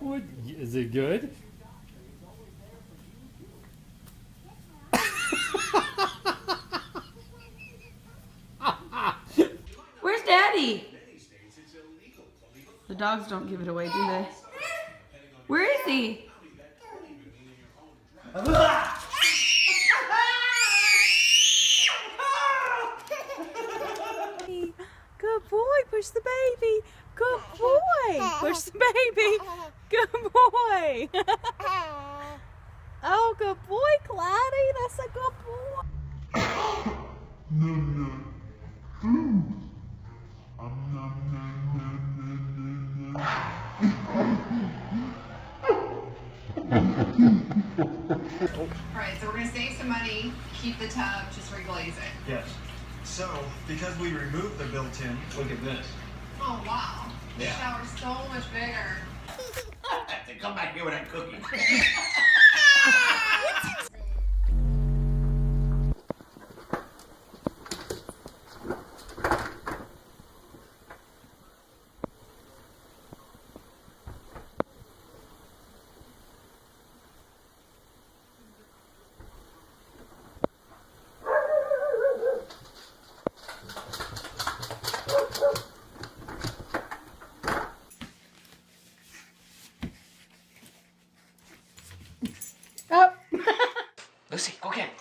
What, is it good? Where's Daddy? The dogs don't give it away, do they? Where is he? Good boy, push the baby. Good boy, push the baby. Good boy. Oh, good boy, Cloudy. That's a good boy. Alright, so we're going to save some money, keep the tub, just reglaze it. Yes. So, because we removed the built-in, look at this. Oh wow. Yeah. The shower's so much bigger. Come back here when I'm cooking. Lucy, go get it.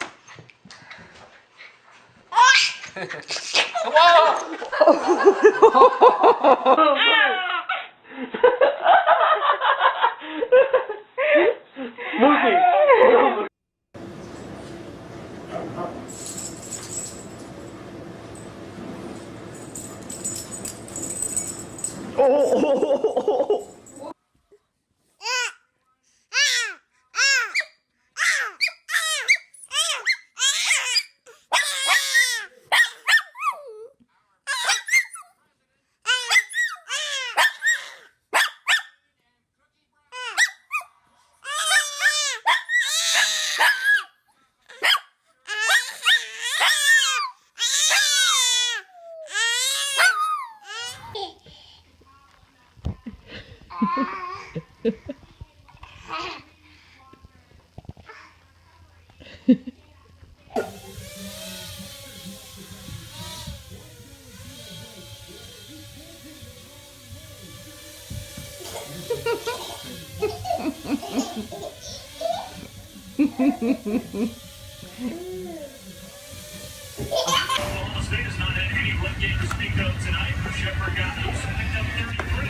State has not had any run game to speak of tonight. Shepherd got smacked up 33.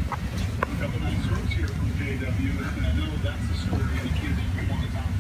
A couple nice throws here from JW, and I know that's the story of the kid that you want to talk to.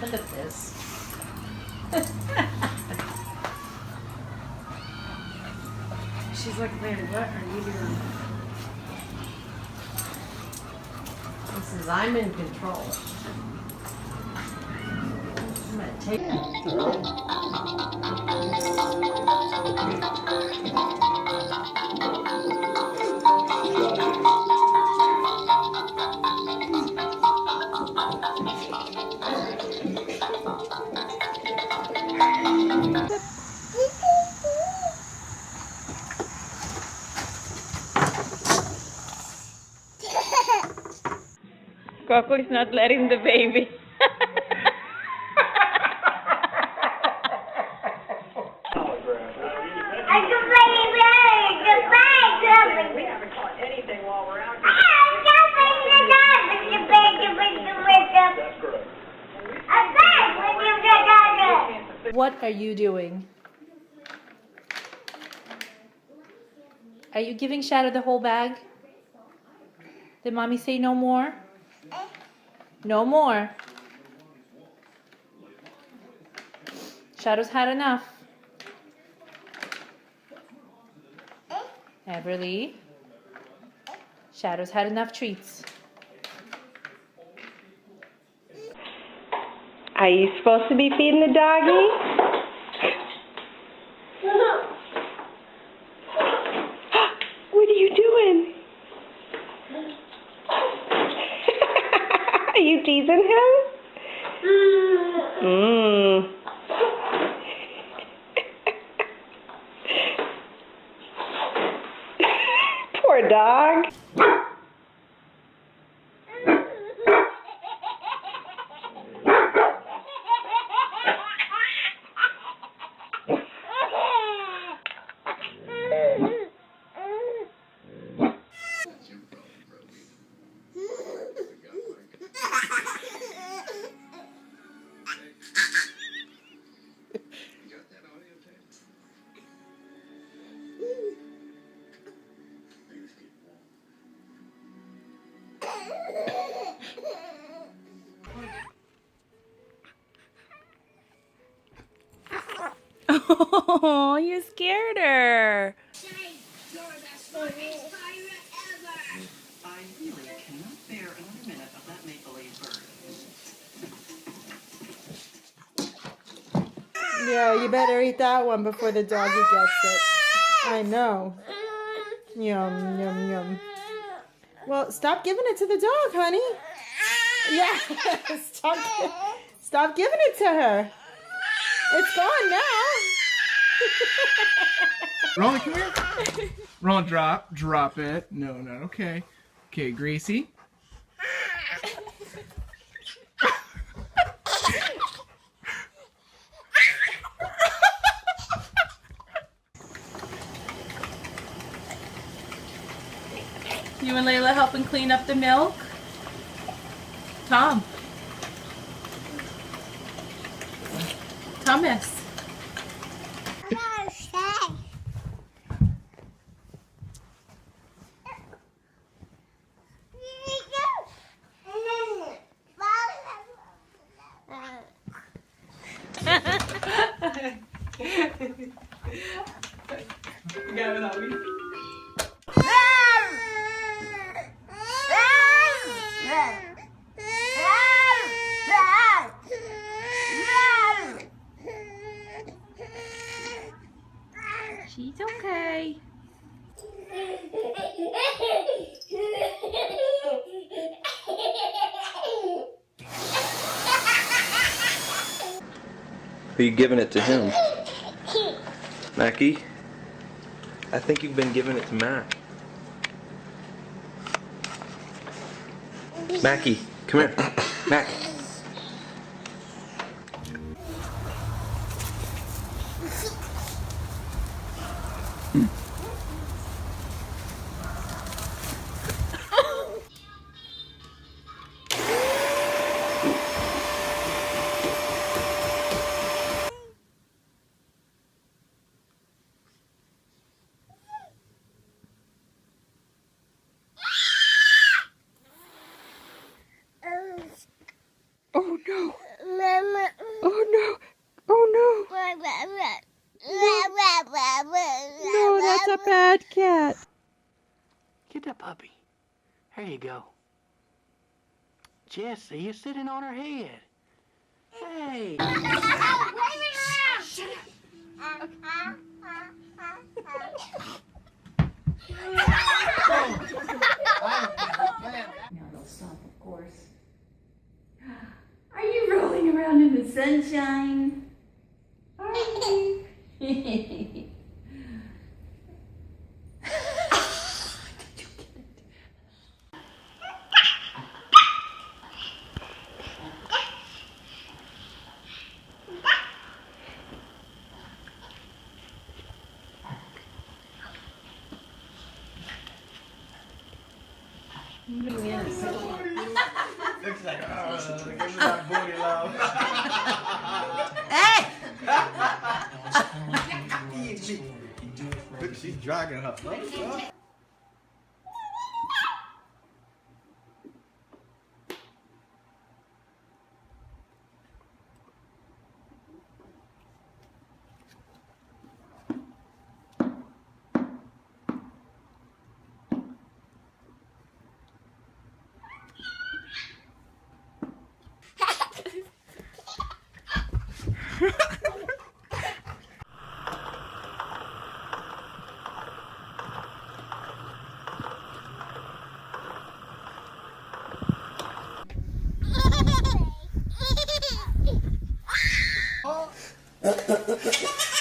Look at this. She's like, man, what are you doing? He says, I'm in control. I'm gonna take Coco is not letting the baby. We haven't caught anything while we're out here. That's correct. What are you doing? Are you giving Shadow the whole bag? Did Mommy say no more? No more. Shadow's had enough. Everly. Shadow's had enough treats. Are you supposed to be feeding the doggy? What are you doing? Are you teasing him? Poor dog. Oh, you scared her. I really cannot bear another minute of that make-believe bird. Yeah, you better eat that one before the doggy gets it. I know. Yum, yum, yum. Well, stop giving it to the dog, honey. Yeah, stop giving it to her. It's gone now. Roland, come here. Roland, drop it. No, okay. Okay, Gracie. You and Layla helping clean up the milk? Thomas. She's okay. Are you giving it to him? Mackie? I think you've been giving it to Mac. Mackie, come here. Mac. Oh no. Oh no. Oh no. No, that's a bad cat. Get that puppy. There you go. Jessie, you're sitting on her head. Hey. Now they'll stop, of course. Are you rolling around in the sunshine? Are you? Looks like, give me that booty love. Hey! dragging her. Oh.